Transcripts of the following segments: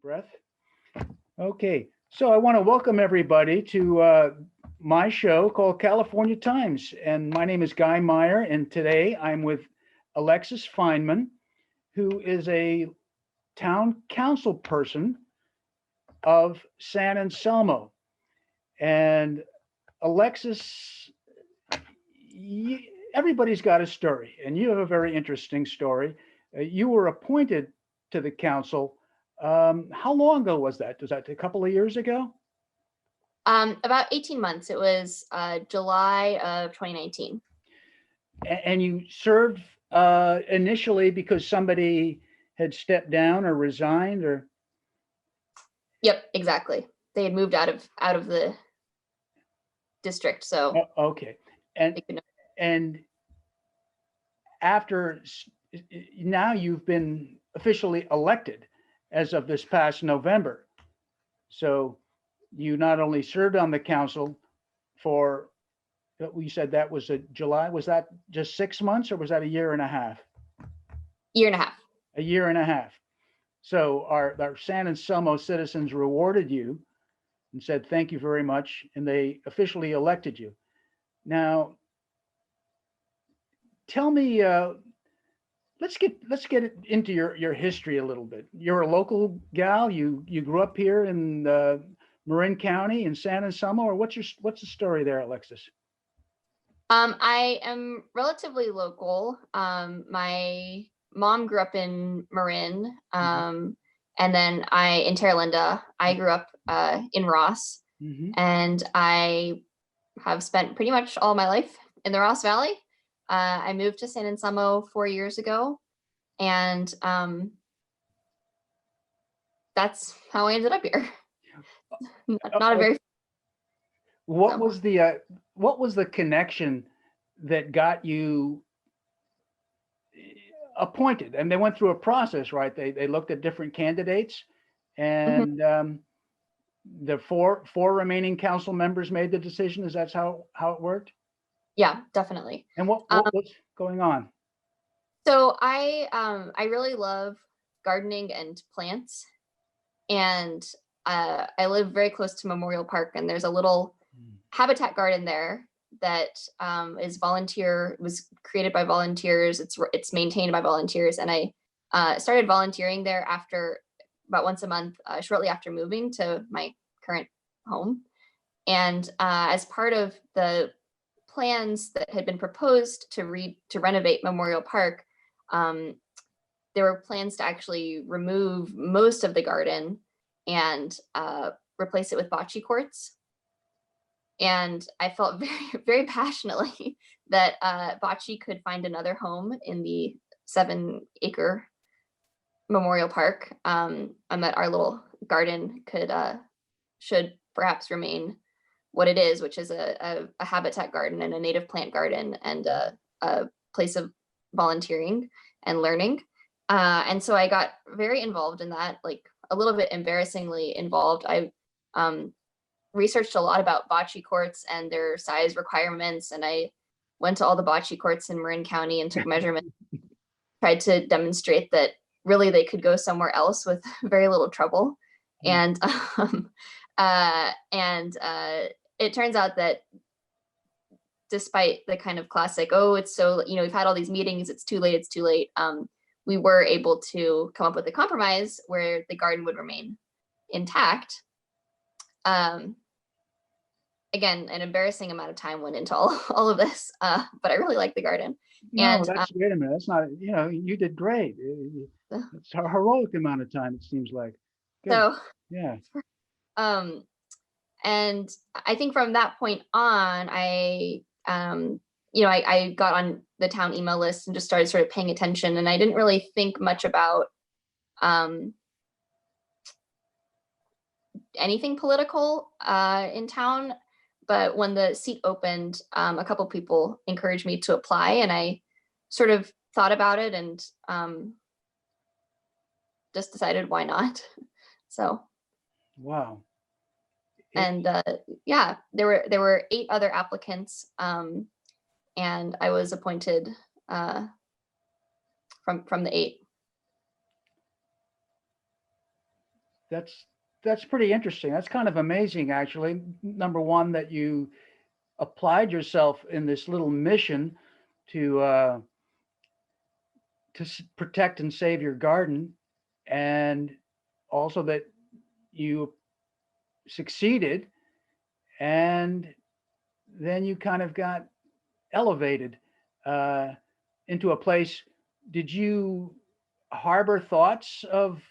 breath. Okay, so I want to welcome everybody to my show called California Times. And my name is Guy Meyer. And today I'm with Alexis Fineman, who is a town council person of San Anselmo. And Alexis, everybody's got a story, and you have a very interesting story. You were appointed to the council. How long ago was that? Was that a couple of years ago? About 18 months. It was July of 2019. And you served initially because somebody had stepped down or resigned, or? Yep, exactly. They had moved out of the district, so. Okay, and after now you've been officially elected as of this past November. So you not only served on the council for, we said that was July, was that just 6 months or was that a year and a half? Year and a half. A year and a half. So our San Anselmo citizens rewarded you and said, thank you very much. And they officially elected you. Now, tell me, let's get into your history a little bit. You're a local gal. You grew up here in Marin County in San Anselmo, or what's the story there, Alexis? I am relatively local. My mom grew up in Marin, and then in Terra Linda. I grew up in Ross, and I have spent pretty much all my life in the Ross Valley. I moved to San Anselmo 4 years ago, and that's how I ended up here. Not a very. What was the connection that got you appointed? And they went through a process, right? They looked at different candidates, and the four remaining council members made the decision. Is that how it worked? Yeah, definitely. And what was going on? So I really love gardening and plants, and I live very close to Memorial Park, and there's a little habitat garden there that was created by volunteers. It's maintained by volunteers, and I started volunteering there about once a month, shortly after moving to my current home. And as part of the plans that had been proposed to renovate Memorial Park, there were plans to actually remove most of the garden and replace it with bocce courts. And I felt very, very passionately that bocce could find another home in the 7-acre Memorial Park, and that our little garden should perhaps remain what it is, which is a habitat garden and a native plant garden and a place of volunteering and learning. And so I got very involved in that, like a little bit embarrassingly involved. I researched a lot about bocce courts and their size requirements, and I went to all the bocce courts in Marin County and took measurements, tried to demonstrate that really they could go somewhere else with very little trouble. And it turns out that despite the kind of classic, oh, it's so, we've had all these meetings, it's too late, we were able to come up with a compromise where the garden would remain intact. Again, an embarrassing amount of time went into all of this, but I really like the garden. No, that's wait a minute. That's not, you did great. It's a heroic amount of time, it seems like. Good. So, yeah. And I think from that point on, I got on the town email list and just started sort of paying attention. And I didn't really think much about anything political in town. But when the seat opened, a couple people encouraged me to apply, and I sort of thought about it and just decided why not. So. Wow. And there were 8 other applicants, and I was appointed from the 8. that's pretty interesting. That's kind of amazing, actually. Number one, that you applied yourself in this little mission to protect and save your garden, and also that you succeeded, and then you kind of got elevated uh, into a place. Did you harbor thoughts of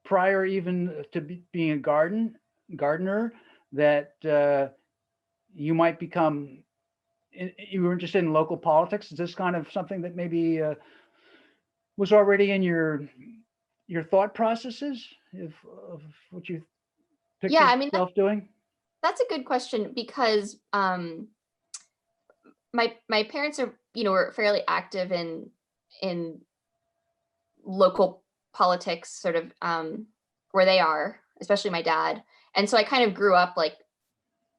prior even to being a gardener that you might become? You were interested in local politics. Is this kind of something that maybe was already in your thought processes of what you Yeah, pictured I mean, yourself doing? that's a good question because my parents are, were fairly active in local politics, sort of where they are, especially my dad. And so I kind of grew up like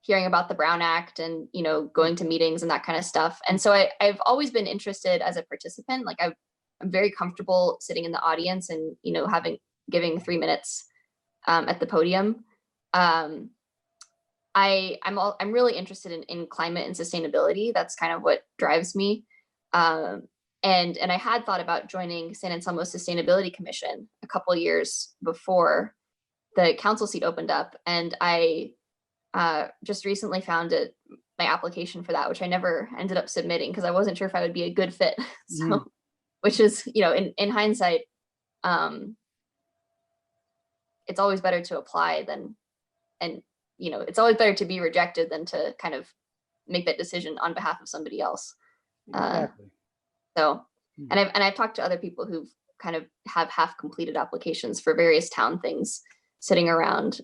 hearing about the Brown Act and, going to meetings and that kind of stuff. And so I've always been interested as a participant. Like I'm very comfortable sitting in the audience and, giving 3 minutes at the podium. I'm really interested in climate and sustainability. That's kind of what drives me. And I had thought about joining San Anselmo Sustainability Commission a couple of years before the council seat opened up, and I just recently found my application for that, which I never ended up submitting because I wasn't sure if I would be a good fit. So, which is, in hindsight, it's always better to apply and it's always better to be rejected than to kind of make that decision on behalf of somebody else. Exactly. So, and I've talked to other people who've kind of have half completed applications for various town things sitting around,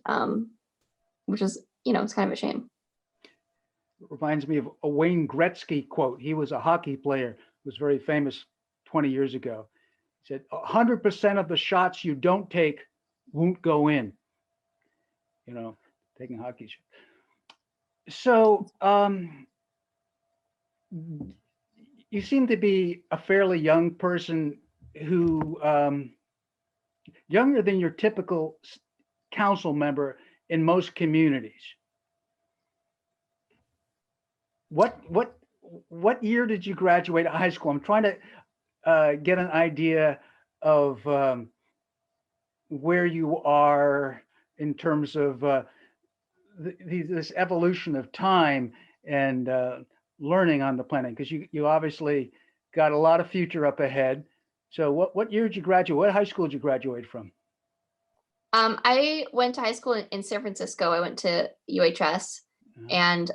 which is, it's kind of a shame. It reminds me of a Wayne Gretzky quote. He was a hockey player who was very famous 20 years ago. He said, 100% of the shots you don't take won't go in. Taking hockey shots. So you seem to be a fairly young person who, younger than your typical council member in most communities. What year did you graduate high school? I'm trying to get an idea of where you are in terms of this evolution of time and learning on the planet, because you obviously got a lot of future up ahead. So what year did you graduate? What high school did you graduate from? I went to high school in San Francisco. I went to UHS, and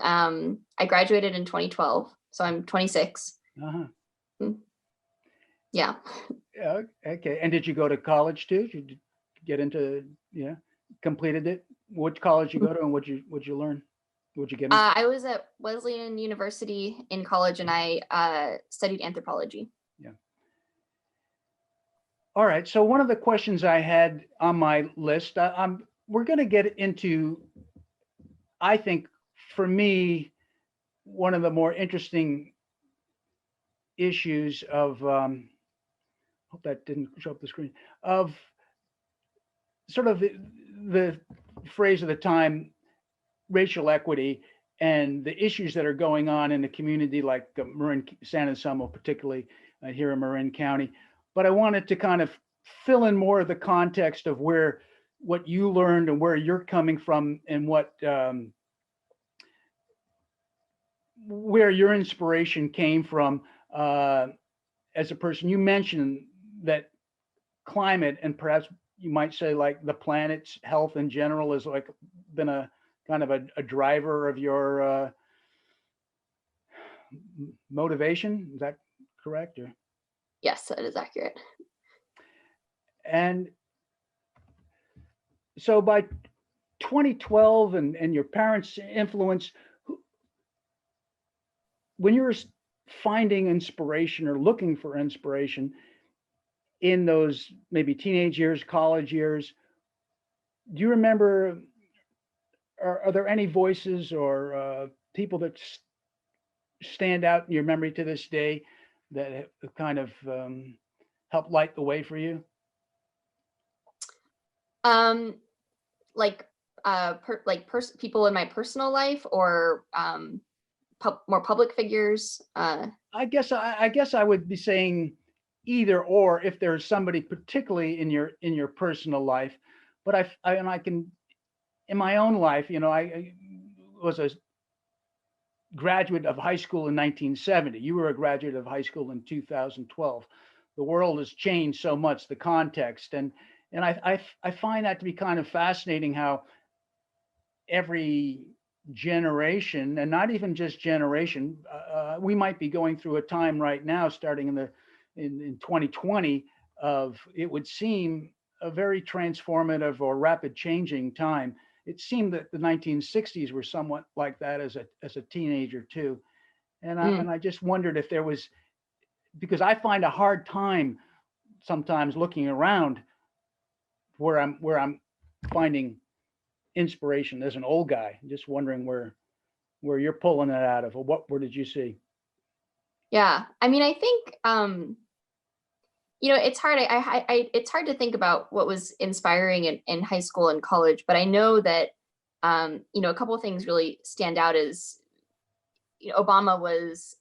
I graduated in 2012. So I'm 26. Yeah. Okay. And did you go to college too? Did you get into, completed it? Which college you go to, and what'd you learn? What'd you get into? I was at Wesleyan University in college, and I studied anthropology. Yeah. All right. So one of the questions I had on my list, we're going to get into, I think, for me, one of the more interesting issues of, hope that didn't show up the screen, of sort of the phrase of the time, racial equity, and the issues that are going on in the community, like Marin, San Anselmo, particularly here in Marin County. But I wanted to kind of fill in more of the context of what you learned and where you're coming from, and where your inspiration came from as a person. You mentioned that climate, and perhaps you might say like the planet's health in general, has like been a kind of a driver of your motivation. Is that correct? Or? Yes, that is accurate. And so by 2012 and your parents' influence, when you were finding inspiration or looking for inspiration in those maybe teenage years, college years, do you remember, are there any voices or people that stand out in your memory to this day that have kind of helped light the way for you? like people in my personal life, or more public figures? I guess I would be saying either or, if there's somebody particularly in your personal life. But and I can, in my own life, I was a graduate of high school in 1970. You were a graduate of high school in 2012. The world has changed so much, the context, and I find that to be kind of fascinating, how every generation, and not even just generation, we might be going through a time right now, starting in 2020, of, it would seem, a very transformative or rapid changing time. It seemed that the 1960s were somewhat like that as a teenager too. And I just wondered if there was, because I find a hard time sometimes looking around where I'm finding inspiration as an old guy. Just wondering where you're pulling it out of, or where did you see? Yeah, I mean, I think it's hard. It's hard to think about what was inspiring in high school and college, but I know that a couple of things really stand out. Is Obama was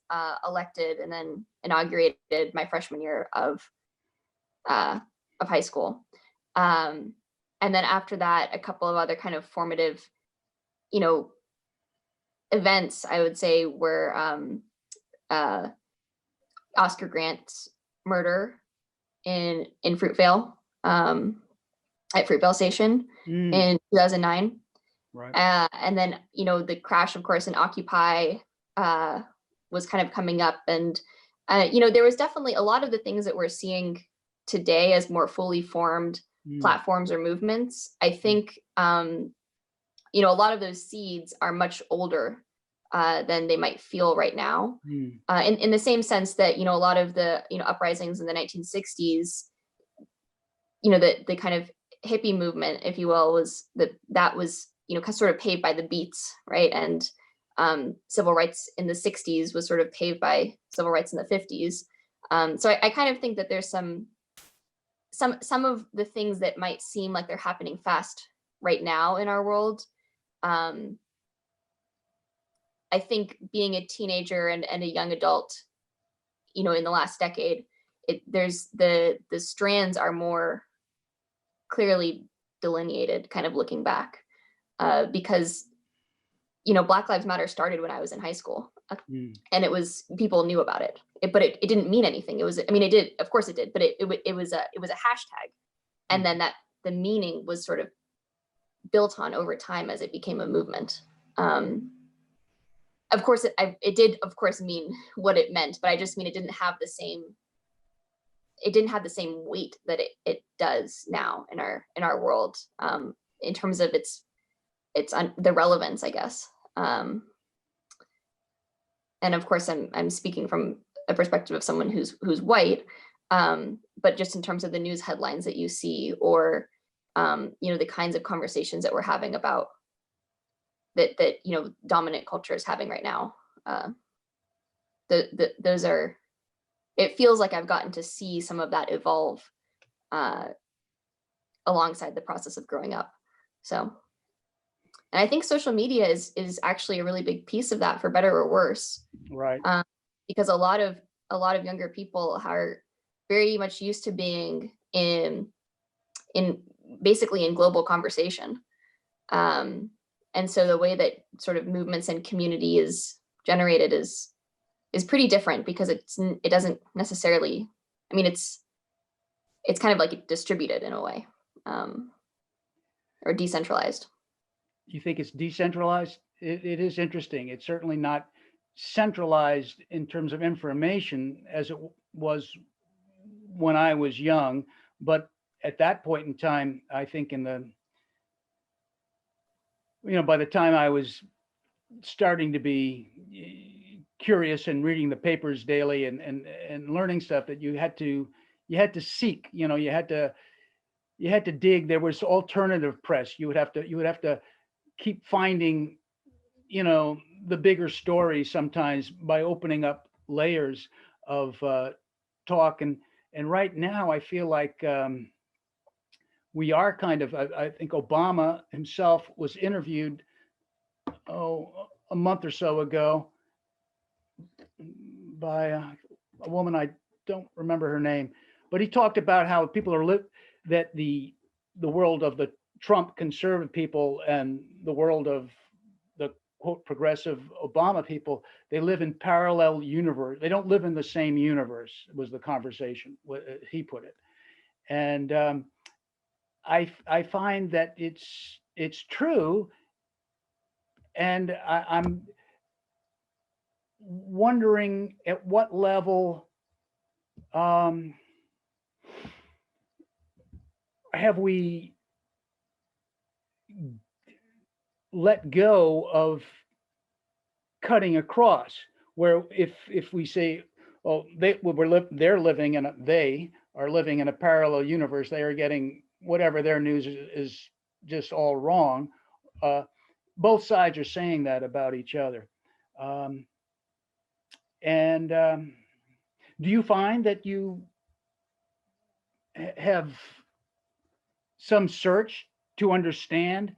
elected and then inaugurated my freshman year of high school, and then after that, a couple of other kind of formative, you know, events, I would say, were uh, Oscar Grant's murder in Fruitvale, at Fruitvale Station Mm, in 2009. right. And then, the crash, of course, in Occupy was kind of coming up. And, there was definitely a lot of the things that we're seeing today as more fully formed Mm, platforms or movements. I think, a lot of those seeds are much older than they might feel right now. mm, In the same sense that, a lot of the, uprisings in the 1960s, the kind of hippie movement, if you will, that was, sort of paved by the Beats, right? And civil rights in the 60s was sort of paved by civil rights in the 50s. So I kind of think that there's some of the things that might seem like they're happening fast right now in our world. Um, I think being a teenager and a young adult, in the last decade, there's the strands are more clearly delineated, kind of looking back, because Black Lives Matter started when I was in high school, mm. and it was, people knew about it, but it didn't mean anything. It was, I mean, it did, of course it did, but it was a hashtag, and then that the meaning was sort of built on over time as it became a movement. Of course, it did, of course, mean what it meant, but I just mean it didn't have the same weight that it does now in our world, in terms of the relevance, I guess. And of course, I'm speaking from a perspective of someone who's white, but just in terms of the news headlines that you see, or the kinds of conversations that we're having about that dominant culture is having right now. Those are, it feels like I've gotten to see some of that evolve alongside the process of growing up. So, and I think social media is actually a really big piece of that, for better or worse. Right. Because a lot of younger people are very much used to being in basically in global conversation. And so the way that sort of movements and community is generated is pretty different, because it doesn't necessarily, I mean, it's kind of like distributed in a way, or decentralized. You think it's decentralized? It is interesting. It's certainly not centralized in terms of information as it was when I was young. But at that point in time, I think by the time I was starting to be curious and reading the papers daily and learning stuff, that you had to seek, you had to dig. There was alternative press. You would have to keep finding, the bigger story, sometimes by opening up layers of talk. And right now I feel like we are kind of, I think Obama himself was interviewed, a month or so ago by a woman, I don't remember her name, but he talked about how people are that the world of the Trump conservative people and the world of the quote progressive Obama people, they live in parallel universe. They don't live in the same universe, was the conversation he put it. And I find that it's true, and I'm wondering at what level have we let go of cutting across, where if we say, oh, they're living in they are living in a parallel universe, they are getting whatever their news is just all wrong. Both sides are saying that about each other. And do you find that you have some search to understand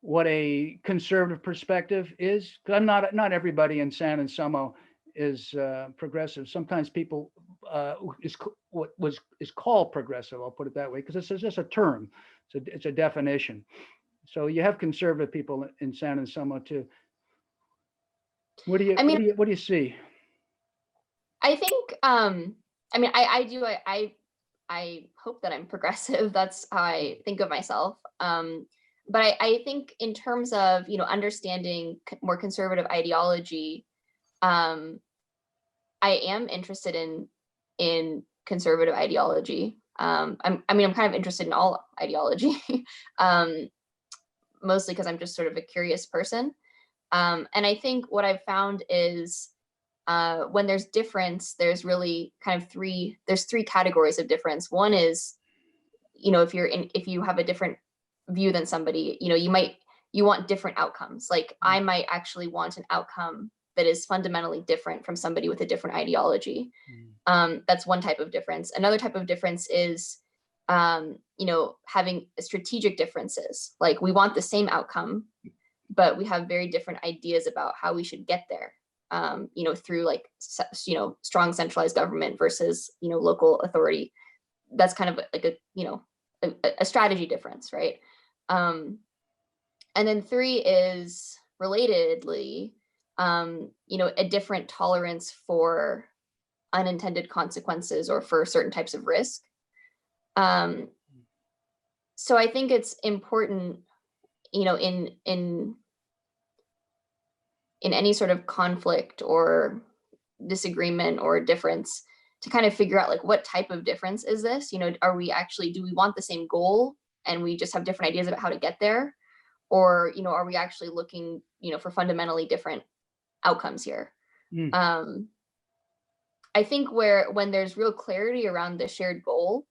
what a conservative perspective is? Because not everybody in San Anselmo is progressive. Sometimes people is what was is called progressive. I'll put it that way, because it's just a term. It's a definition. So you have conservative people in San Anselmo too. What do you what do you see? I think I hope that I'm progressive. That's how I think of myself. But I think in terms of, understanding more conservative ideology, I am interested in conservative ideology. I'm kind of interested in all ideology, mostly because I'm just sort of a curious person. And I think what I've found is when there's difference, there's really kind of three categories of difference. One is, if you have a different view than somebody, you want different outcomes. Like I might actually want an outcome that is fundamentally different from somebody with a different ideology. That's one type of difference. Another type of difference is, having strategic differences. Like we want the same outcome, but we have very different ideas about how we should get there. Through like, strong centralized government versus, local authority. That's kind of like a strategy difference, right? And then three is relatedly, a different tolerance for unintended consequences or for certain types of risk. So I think it's important, in any sort of conflict or disagreement or difference, to kind of figure out like what type of difference is this? Do we want the same goal and we just have different ideas about how to get there? Or, are we actually looking, for fundamentally different outcomes here? I think when there's real clarity around a shared goal,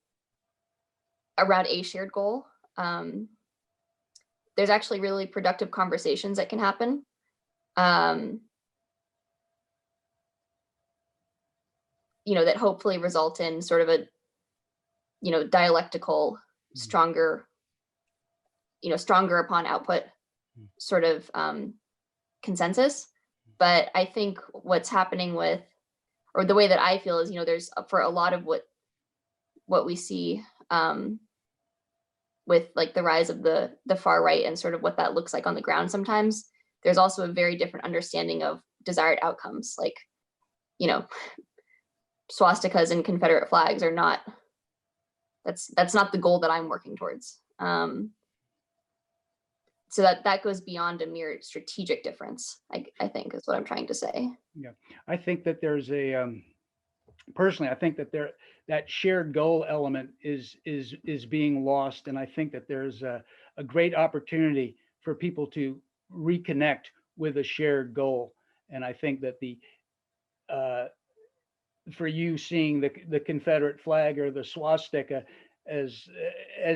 there's actually really productive conversations that can happen. That hopefully result in sort of a, dialectical, stronger upon output sort of consensus. But I think what's happening or the way that I feel is, there's, for a lot of what we see with like the rise of the far right and sort of what that looks like on the ground, sometimes there's also a very different understanding of desired outcomes. Like, swastikas and Confederate flags are not, that's not the goal that I'm working towards. So that goes beyond a mere strategic difference, I think is what I'm trying to say. Yeah, I think that there's personally, I think that that shared goal element is being lost. And I think that there's a great opportunity for people to reconnect with a shared goal. And I think that for you seeing the Confederate flag or the swastika as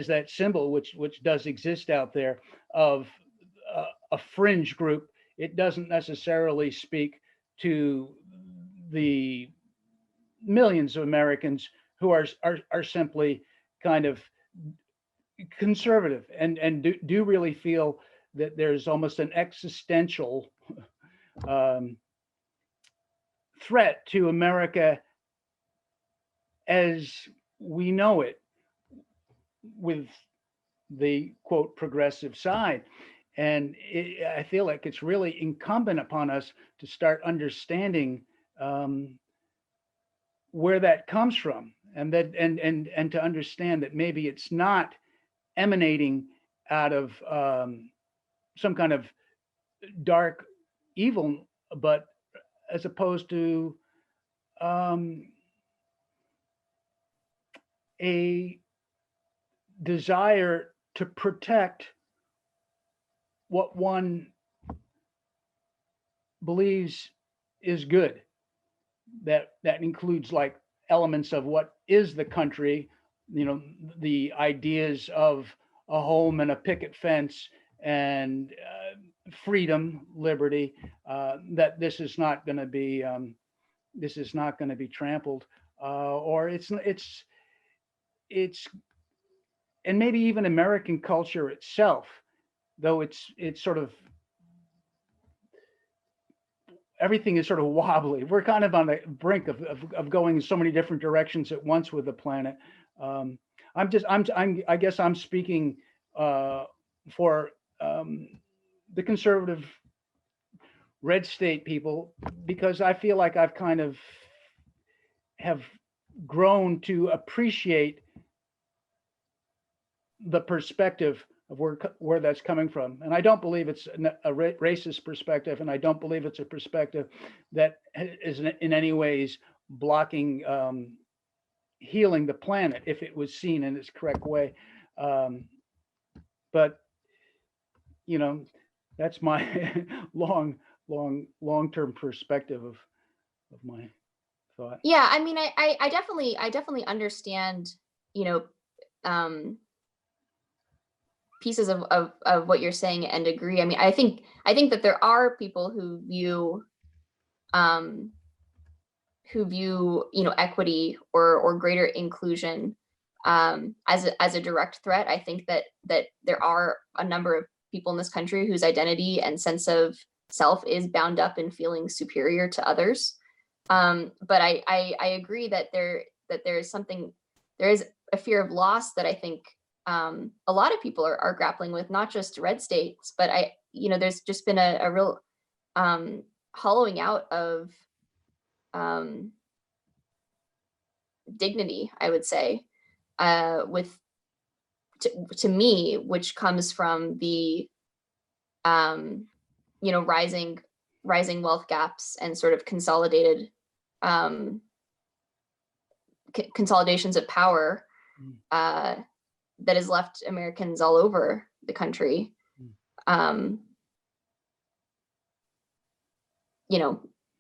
that symbol, which does exist out there, of a fringe group, it doesn't necessarily speak to the millions of Americans who are simply kind of conservative and do really feel that there's almost an existential um, threat to America as we know it, with the quote progressive side. And I feel like it's really incumbent upon us to start understanding where that comes from, and that and to understand that maybe it's not emanating out of some kind of dark evil, but as opposed to um, a desire to protect what one believes is good. That includes like elements of what is the country, the ideas of a home and a picket fence and freedom, liberty. That this is not going to be trampled, or it's and maybe even American culture itself, though it's sort of everything is sort of wobbly. We're kind of on the brink of going in so many different directions at once with the planet. Um, I guess I'm speaking for the conservative red state people, because I feel like I've kind of have grown to appreciate the perspective of where that's coming from. And I don't believe it's a racist perspective, and I don't believe it's a perspective that is in any ways blocking healing the planet if it was seen in its correct way. But that's my long-term perspective of my thought. Yeah, I mean, I definitely understand, you know, pieces of what you're saying and agree. I mean, I think that there are people who view equity or greater inclusion as a direct threat. I think that there are a number of people in this country whose identity and sense of self is bound up in feeling superior to others. But I agree that there is a fear of loss that I think a lot of people are grappling with, not just red states, but there's just been a real hollowing out of dignity, I would say, with to me, which comes from the rising wealth gaps and sort of consolidated consolidations of power that has left Americans all over the country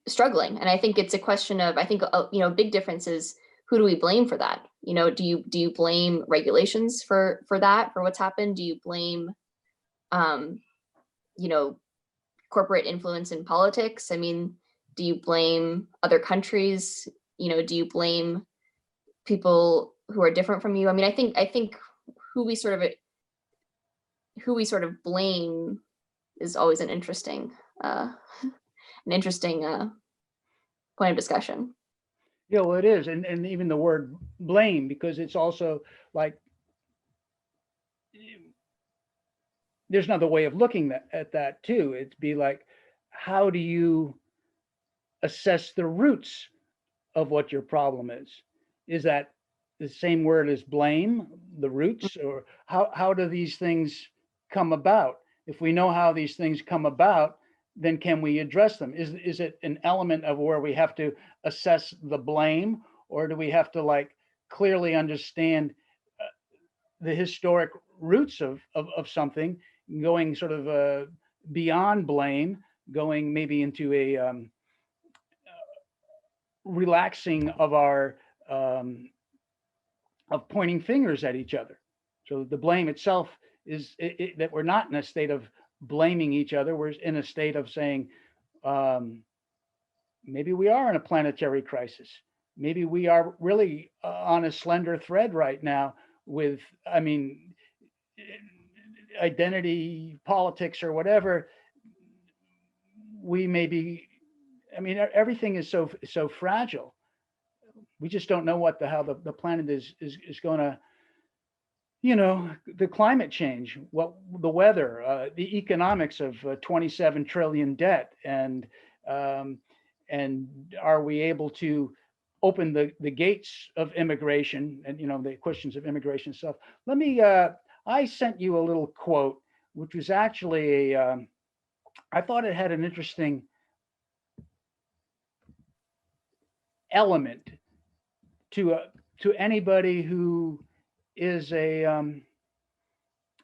struggling. And I think it's a question of, I think a big difference is, who do we blame for that? Do you blame regulations for that, for what's happened? Do you blame corporate influence in politics? I mean, do you blame other countries? Do you blame people who are different from you? I mean, I think who we sort of blame is always an interesting point of discussion. Yeah, well, it is, and even the word blame, because it's also like there's another way of looking at that too. It'd be like, how do you assess the roots of what your problem is? Is that the same word as blame, the roots, or how do these things come about? If we know how these things come about, then can we address them? Is it an element of where we have to assess the blame, or do we have to like clearly understand the historic roots of something, going sort of beyond blame, going maybe into a relaxing of our of pointing fingers at each other. So the blame itself is that we're not in a state of blaming each other. We're in a state of saying, maybe we are in a planetary crisis. Maybe we are really on a slender thread right now with, I mean, identity politics or whatever, we may be, I mean, everything is so fragile. We just don't know how the planet is going to, the climate change, what the weather, the economics of 27 trillion debt, um, and are we able to open the gates of immigration, and the questions of immigration stuff. Let me. I sent you a little quote, which was actually I thought it had an interesting element to anybody who is a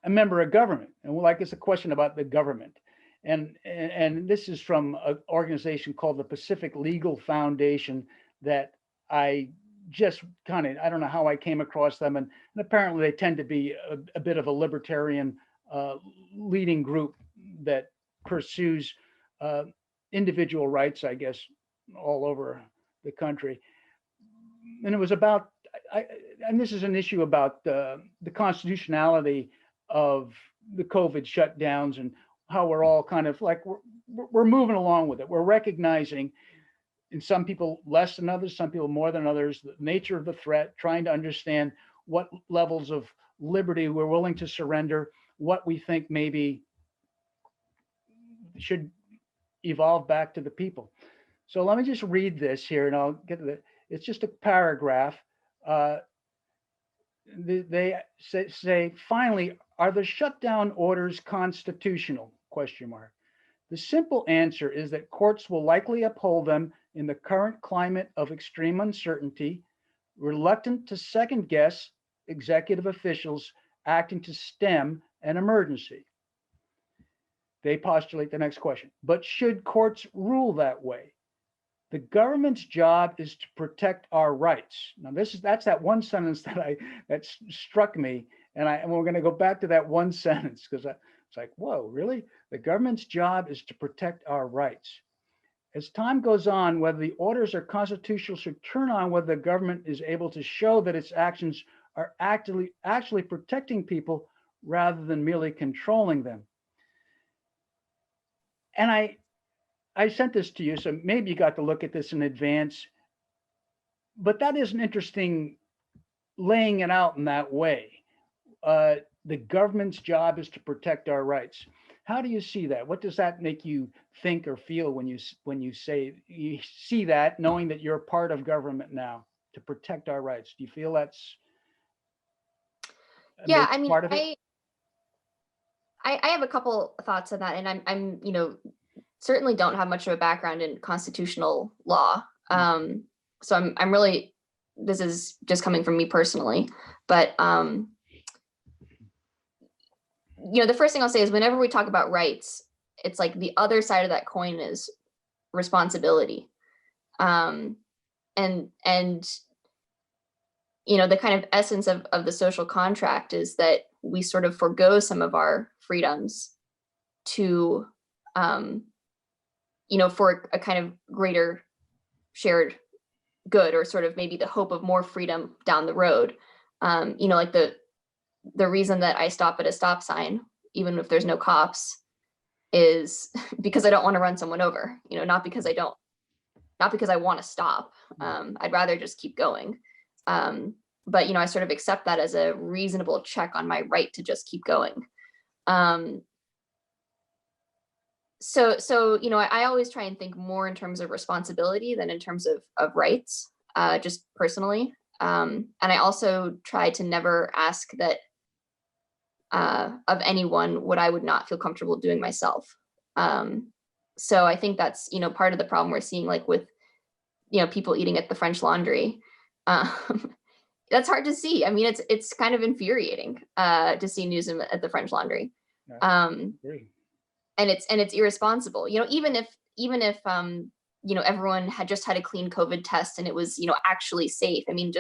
member of government, and like it's a question about the government, and this is from an organization called the Pacific Legal Foundation that I just I don't know how I came across them, and apparently they tend to be a bit of a libertarian leading group that pursues individual rights, I guess, all over the country. And it was about, and this is an issue about the constitutionality of the COVID shutdowns and how we're all kind of like we're moving along with it. We're recognizing, in some people less than others, some people more than others, the nature of the threat, trying to understand what levels of liberty we're willing to surrender, what we think maybe should evolve back to the people. So let me just read this here, and I'll get to it. It's just a paragraph. They say, finally, are the shutdown orders constitutional? Question mark. The simple answer is that courts will likely uphold them in the current climate of extreme uncertainty, reluctant to second guess executive officials acting to stem an emergency. They postulate the next question. But should courts rule that way? The government's job is to protect our rights. Now, that's that one sentence that struck me, and we're going to go back to that one sentence because it's like, whoa, really? The government's job is to protect our rights. As time goes on, whether the orders are constitutional should turn on whether the government is able to show that its actions are actually protecting people rather than merely controlling them. And I sent this to you, so maybe you got to look at this in advance. But that is an interesting laying it out in that way. The government's job is to protect our rights. How do you see that? What does that make you think or feel when you see that, knowing that you're part of government now to protect our rights? Do you feel that's yeah? I mean, part of it? I have a couple thoughts on that, and I'm certainly don't have much of a background in constitutional law. So I'm really, this is just coming from me personally, but the first thing I'll say is whenever we talk about rights, it's like the other side of that coin is responsibility. And the kind of essence of the social contract is that we sort of forego some of our freedoms to for a kind of greater shared good, or sort of maybe the hope of more freedom down the road. Like the reason that I stop at a stop sign, even if there's no cops, is because I don't want to run someone over, not because I want to stop. I'd rather just keep going. But I sort of accept that as a reasonable check on my right to just keep going. So I always try and think more in terms of responsibility than in terms of rights, just personally. And I also try to never ask that of anyone what I would not feel comfortable doing myself. So I think that's part of the problem we're seeing, like with people eating at the French Laundry. That's hard to see. I mean, it's kind of infuriating to see news at the French Laundry. And it's irresponsible, even if everyone had just had a clean COVID test and it was actually safe. I mean,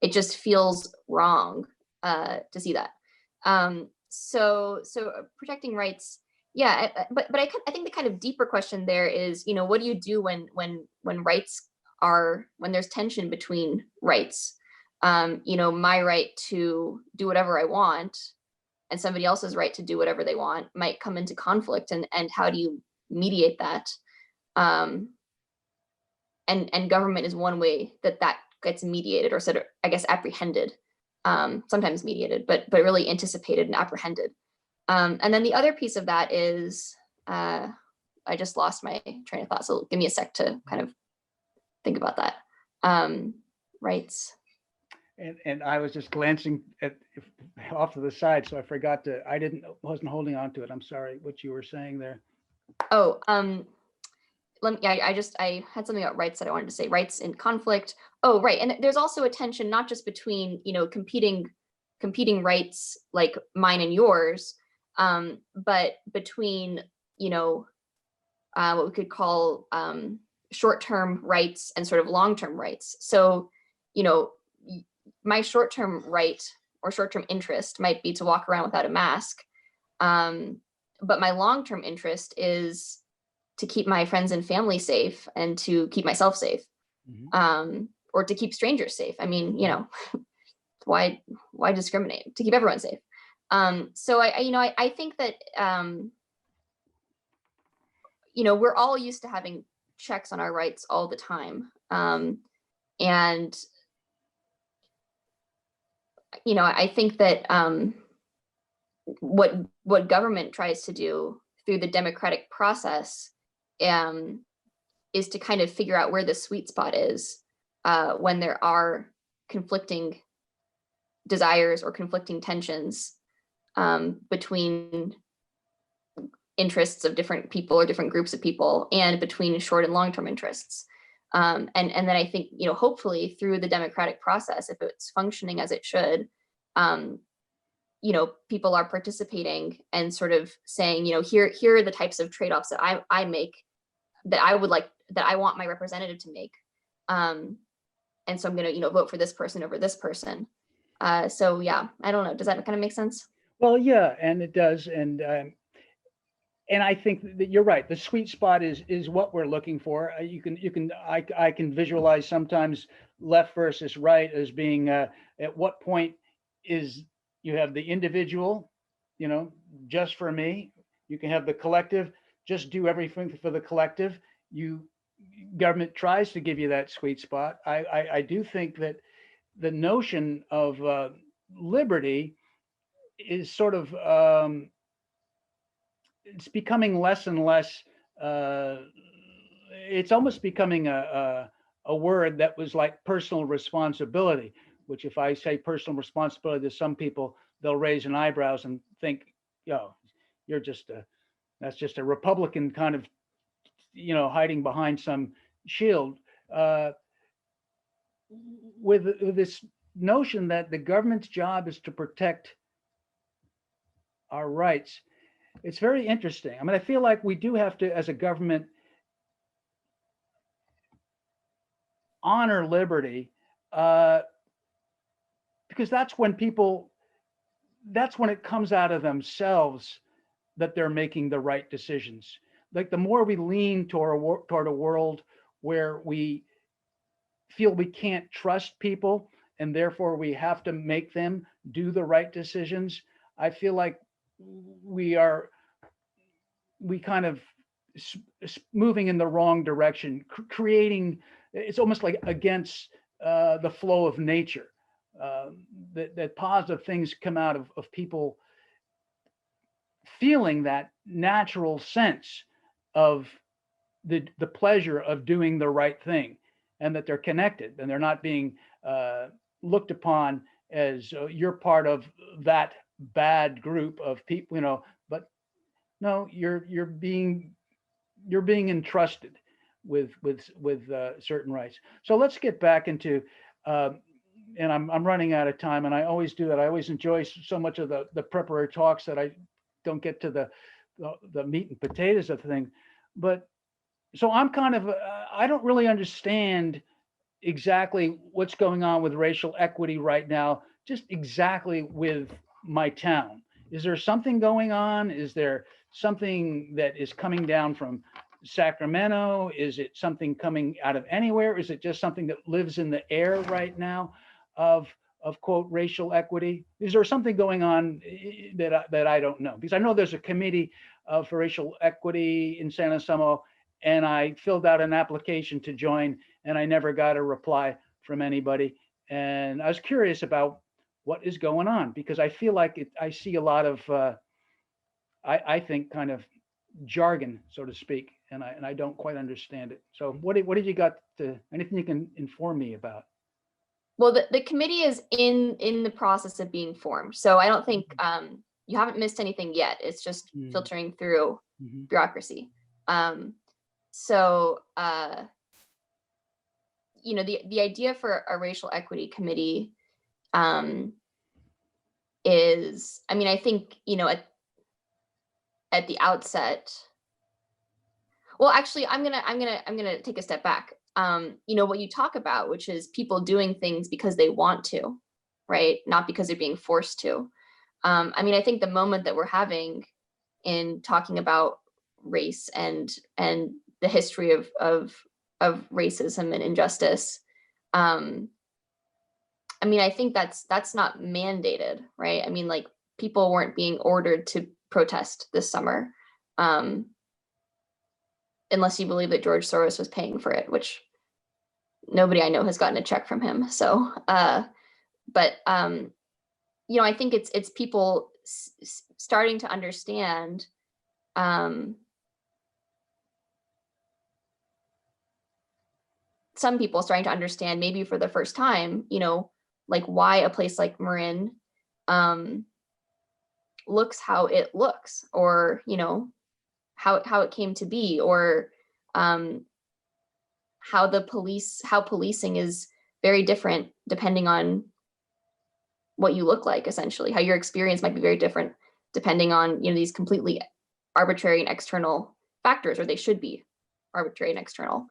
it just feels wrong to see that. So protecting rights, yeah. But I think the kind of deeper question there is, what do you do when rights when there's tension between rights? My right to do whatever I want and somebody else's right to do whatever they want might come into conflict, and how do you mediate that? And government is one way that gets mediated, or sort of, I guess, apprehended, sometimes mediated, but really anticipated and apprehended. And then the other piece of that is, I just lost my train of thought, so give me a sec to kind of think about that. Rights. And I was just glancing off to the side, so I forgot to. Wasn't holding on to it. I'm sorry. What you were saying there. Oh, let me. I had something about rights that I wanted to say. Rights in conflict. Oh, right. And there's also a tension, not just between competing rights like mine and yours, but between what we could call short-term rights and sort of long-term rights. So, my short-term right or short-term interest might be to walk around without a mask. But my long-term interest is to keep my friends and family safe and to keep myself safe, or to keep strangers safe. I mean, why discriminate? To keep everyone safe. So I think that, we're all used to having checks on our rights all the time. And I think that what government tries to do through the democratic process is to kind of figure out where the sweet spot is when there are conflicting desires or conflicting tensions between interests of different people or different groups of people, and between short and long-term interests. And then I think, hopefully through the democratic process, if it's functioning as it should, people are participating and sort of saying, here are the types of trade-offs that I make, that I want my representative to make. And so I'm going to, vote for this person over this person. So yeah, I don't know. Does that kind of make sense? Well, yeah, and it does. And I think that you're right. The sweet spot is what we're looking for. I can visualize sometimes left versus right as being at what point is you have the individual, just for me. You can have the collective, just do everything for the collective. Government tries to give you that sweet spot. I do think that the notion of liberty is sort of it's becoming less and less. It's almost becoming a word that was like personal responsibility. Which, if I say personal responsibility to some people, they'll raise an eyebrows and think, you're that's just a Republican kind of, hiding behind some shield. With this notion that the government's job is to protect our rights. It's very interesting. I mean, I feel like we do have to, as a government, honor liberty, because that's when it comes out of themselves that they're making the right decisions. Like the more we lean toward a world where we feel we can't trust people and therefore we have to make them do the right decisions, I feel like we kind of moving in the wrong direction, creating, it's almost like against the flow of nature, that positive things come out of people feeling that natural sense of the pleasure of doing the right thing, and that they're connected and they're not being looked upon as you're part of that bad group of people, but no, you're being entrusted with certain rights. So let's get back into, and I'm running out of time, and I always do that. I always enjoy so much of the preparatory talks that I don't get to the meat and potatoes of the thing. But so I'm kind of I don't really understand exactly what's going on with racial equity right now, just exactly with my town. Is there something going on? Is there something that is coming down from Sacramento? Is it something coming out of anywhere? Is it just something that lives in the air right now of quote racial equity? Is there something going on that I don't know? Because I know there's a committee for racial equity in San Anselmo, and I filled out an application to join, and I never got a reply from anybody. And I was curious about what is going on, because I feel like I see a lot of I think kind of jargon, so to speak, and I don't quite understand it. So what did you got to, anything you can inform me about? Well, the committee is in the process of being formed, so I don't think you haven't missed anything yet. It's just filtering through bureaucracy. So you know, the idea for a racial equity committee is, I mean, I think, you know, at the outset, well, actually, I'm gonna take a step back. You know, what you talk about, which is people doing things because they want to, right? Not because they're being forced to. I mean, I think the moment that we're having in talking about race and the history of racism and injustice, I mean, I think that's not mandated, right? I mean, like, people weren't being ordered to protest this summer, unless you believe that George Soros was paying for it, which nobody I know has gotten a check from him. So, but you know, I think it's people starting to understand. Some people starting to understand, maybe for the first time, you know, like why a place like Marin looks how it looks, or, you know, how it came to be, or how policing is very different depending on what you look like, essentially, how your experience might be very different depending on, you know, these completely arbitrary and external factors, or they should be arbitrary and external.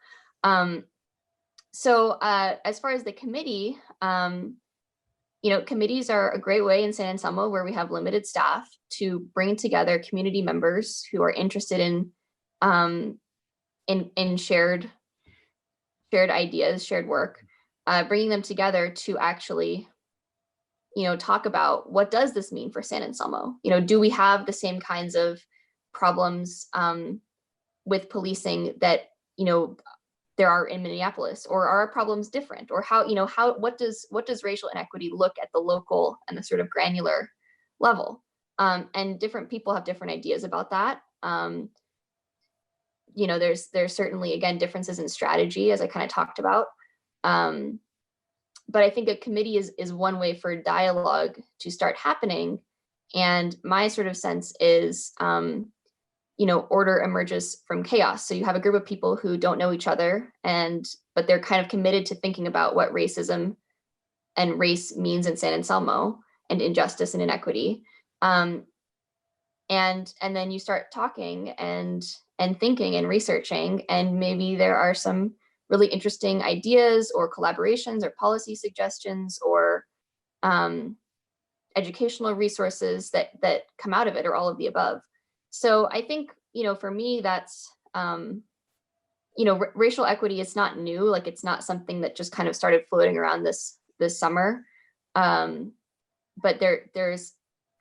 So as far as the committee, you know, committees are a great way in San Anselmo, where we have limited staff, to bring together community members who are interested in shared ideas, shared work, bringing them together to actually, you know, talk about, what does this mean for San Anselmo? You know, do we have the same kinds of problems with policing that, you know, there are in Minneapolis, or are our problems different? Or how, you know, what does racial inequity look at the local and the sort of granular level? And different people have different ideas about that. You know, there's certainly, again, differences in strategy, as I kind of talked about. But I think a committee is one way for dialogue to start happening. And my sort of sense is, you know, order emerges from chaos. So you have a group of people who don't know each other, but they're kind of committed to thinking about what racism and race means in San Anselmo, and injustice and inequity. And then you start talking and thinking and researching, and maybe there are some really interesting ideas or collaborations or policy suggestions or educational resources that come out of it, or all of the above. So I think, you know, for me, that's, you know, racial equity is not new. Like, it's not something that just kind of started floating around this summer. But there's,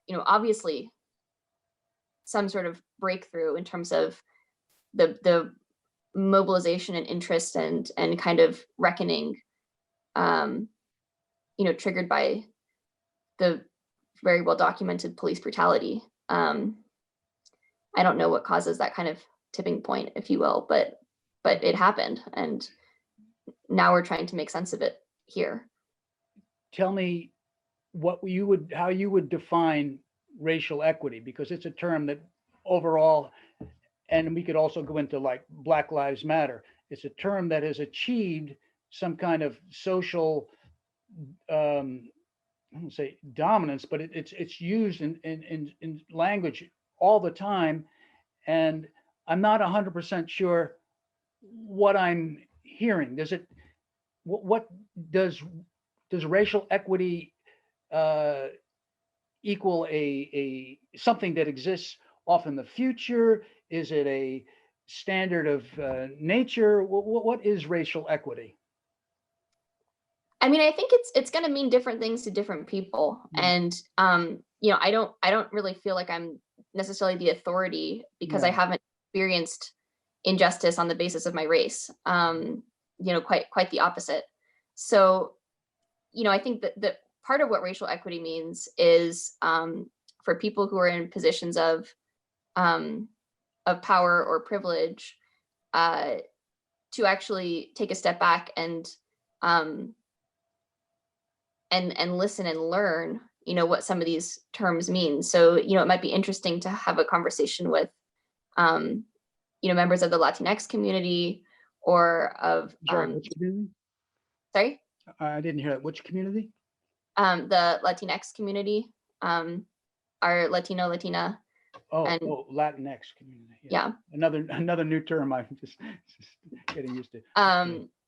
you know, obviously some sort of breakthrough in terms of the mobilization and interest and kind of reckoning, you know, triggered by the very well documented police brutality. I don't know what causes that kind of tipping point, if you will, but it happened, and now we're trying to make sense of it here. Tell me how you would define racial equity, because it's a term that overall, and we could also go into like Black Lives Matter, it's a term that has achieved some kind of social, I don't say dominance, but it's used in language all the time, and I'm not 100% sure what I'm hearing. What does racial equity equal a something that exists off in the future? Is it a standard of nature? What is racial equity? I mean, I think it's going to mean different things to different people, and I don't really feel like I'm necessarily the authority because I Yeah. haven't experienced injustice on the basis of my race. Quite the opposite. So, I think that part of what racial equity means is for people who are in positions um, of power or privilege uh, to actually take a step back um, and listen and learn, what some of these terms mean. So, it might be interesting to have a conversation with, um, members of the Latinx community or of, Sorry, which community? sorry, I didn't hear that. Which community? the Latinx community, our Latino, Latina, and Latinx community. yeah. Another new term I'm just getting used to.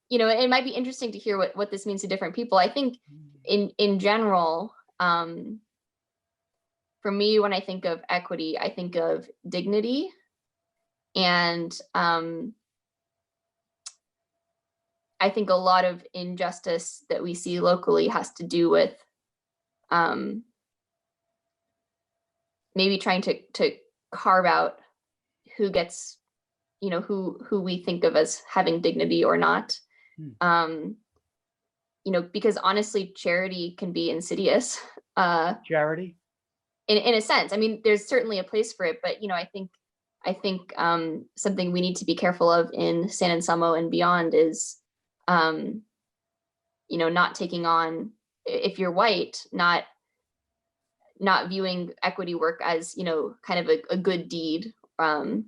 It might be interesting to hear what this means to different people. I think in general, for me, when I think of equity, I think of dignity, and I think a lot of injustice that we see locally has to do with maybe trying to carve out who gets, who we think of as having dignity or not. Because honestly, charity can be insidious. Charity? In a sense. I mean, there's certainly a place for it, but I think something we need to be careful of in San Anselmo and beyond is not taking on, if you're white, not viewing equity work as, kind of a good deed that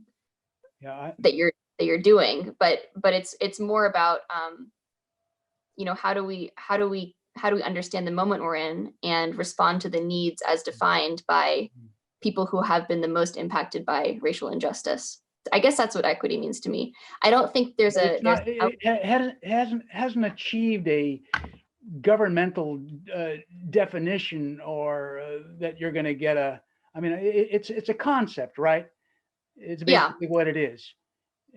you're doing, but it's more about how do we understand the moment we're in and respond to the needs as defined by people who have been the most impacted by racial injustice. I guess that's what equity means to me. I don't think it hasn't achieved a governmental definition or that you're going to get it's a concept, right? It's basically what it is.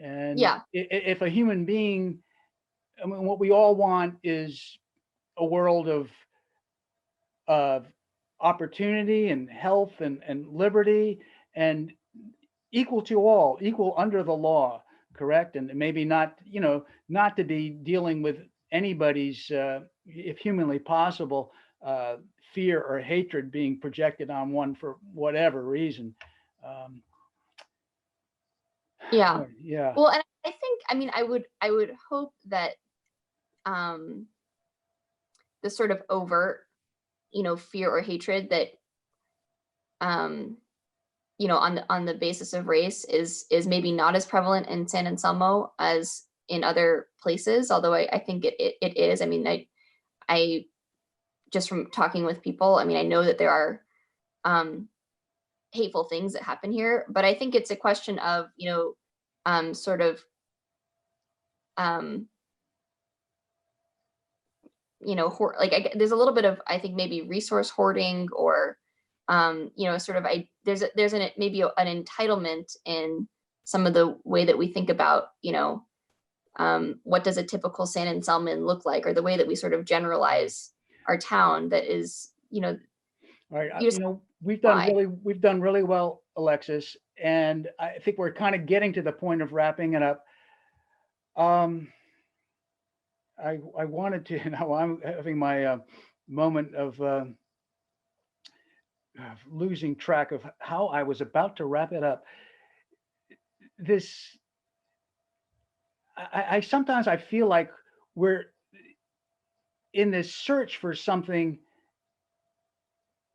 And if a human being, I mean, what we all want is a world of opportunity and health and liberty and equal to all, equal under the law, correct? And maybe not, not to be dealing with anybody's, if humanly possible, fear or hatred being projected on one for whatever reason. Yeah. Yeah. Well, and I think, I mean, I would hope that the sort of overt, fear or hatred that on the basis of race is maybe not as prevalent in San Anselmo as in other places, although I think it is. I mean, I just from talking with people, I mean, I know that there are hateful things that happen here, but I think it's a question of, sort of there's a little bit of, I think, maybe resource hoarding or sort of there's maybe an entitlement in some of the way that we think about what does a typical San Anselman look like, or the way that we sort of generalize our town that is all right. We've done really well, Alexis, and I think we're kind of getting to the point of wrapping it up. I wanted to, I'm having my moment of losing track of how I was about to wrap it up. I sometimes I feel like we're in this search for something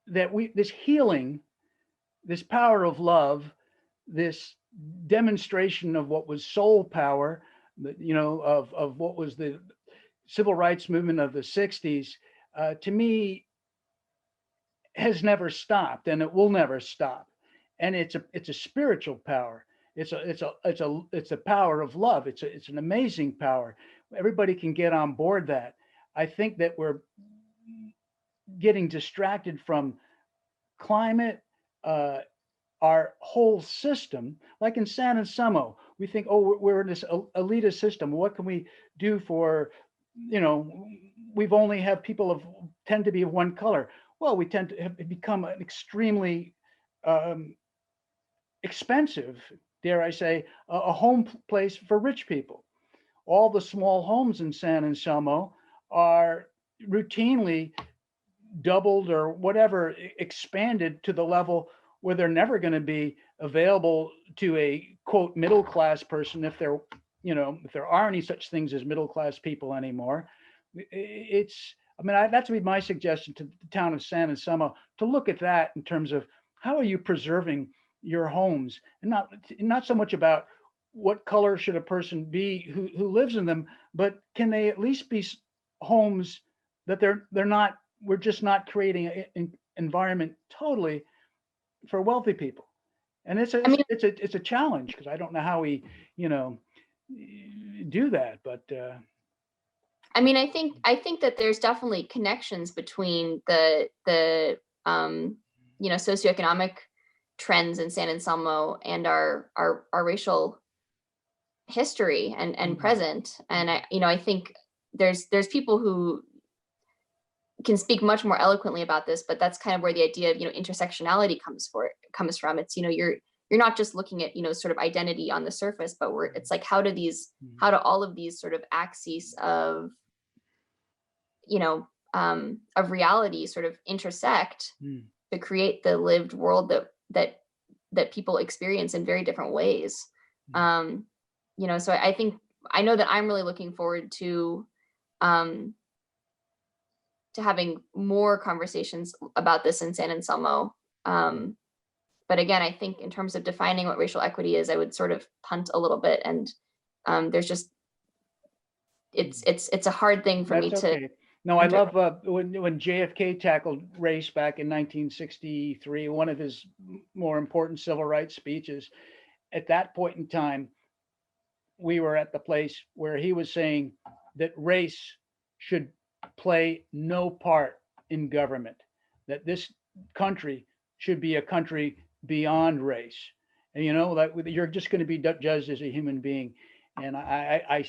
that this healing, this power of love, this demonstration of what was soul power, of what was the civil rights movement of the 60s, to me has never stopped, and it will never stop. And it's a spiritual power. It's a power of love. It's an amazing power. Everybody can get on board that. I think that we're getting distracted from climate, our whole system. Like in San Anselmo, we think, oh, we're in this elitist system. What can we do for, we've only have people of tend to be of one color. Well, we tend to have become an extremely um, expensive, dare I say, a home place for rich people. All the small homes in San Anselmo are routinely doubled or whatever expanded to the level where they're never going to be available to a quote middle class person if there if there are any such things as middle class people anymore. It's I mean that's would be my suggestion to the town of San Anselmo to look at that in terms of how are you preserving your homes and not so much about what color should a person be who lives in them, but can they at least be homes that they're not we're just not creating an environment totally for wealthy people. And I mean, it's a challenge because I don't know how we, you know, do that. But I think that there's definitely connections between the socioeconomic trends in San Anselmo and our racial history and Mhm. present. And I think there's people who can speak much more eloquently about this, but that's kind of where the idea of intersectionality comes from. It's you're not just looking at sort of identity on the surface, but it's like Mhm. how do all of these sort of axes of reality sort of intersect Mhm. to create the lived world that people experience in very different ways. Mhm. So I think I know that I'm really looking forward um, to having more conversations about this in San Anselmo. But again, I think in terms of defining what racial equity is, I would sort of punt a little bit, and there's just Mhm. it's a hard thing for me That's to okay. No, I enter. love when JFK tackled race back in 1963, one of his more important civil rights speeches. At that point in time, we were at the place where he was saying that race should play no part in government, that this country should be a country beyond race. And that you're just going to be judged as a human being. And I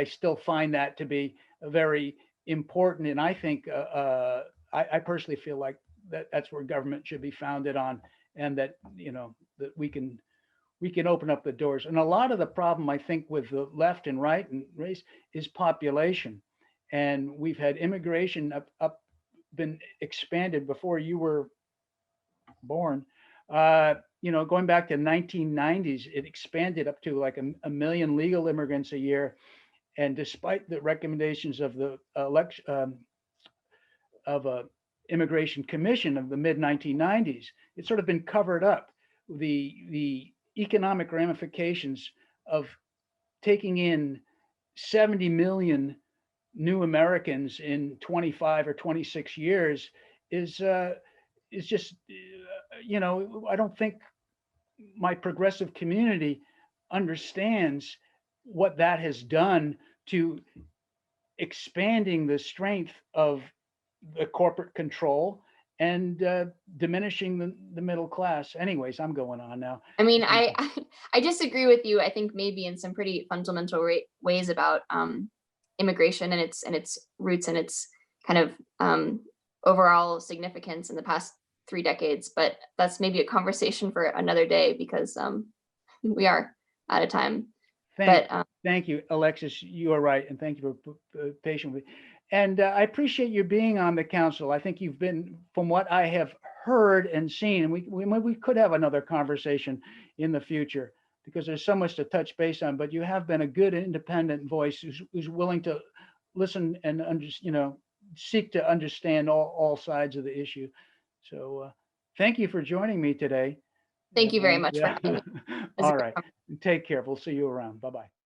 still find that to be very important. And I think I personally feel like that's where government should be founded on, and that that we can open up the doors. And a lot of the problem, I think, with the left and right and race is population. And we've had immigration been expanded before you were born. Going back to 1990s, it expanded up to like a million legal immigrants a year. And despite the recommendations of the election of a immigration commission of the mid 1990s, it's sort of been covered up. The economic ramifications of taking in 70 million new Americans in 25 or 26 years is just I don't think my progressive community understands what that has done to expanding the strength of the corporate control and diminishing the middle class. Anyways, I'm going on now. I mean, I disagree with you. I think maybe in some pretty fundamental ways about immigration and its roots and its kind of overall significance in the past 3 decades. But that's maybe a conversation for another day because we are out of time. Thank, But thank you, Alexis. You are right, and thank you for patiently. And I appreciate you being on the council. I think you've been, from what I have heard and seen, and we could have another conversation in the future because there's so much to touch base on. But you have been a good independent voice who's willing to listen and seek to understand all sides of the issue. So thank you for joining me today. thank you very And much for yeah, having me. It was a all great right. conversation. Take care. We'll see you around. Bye bye.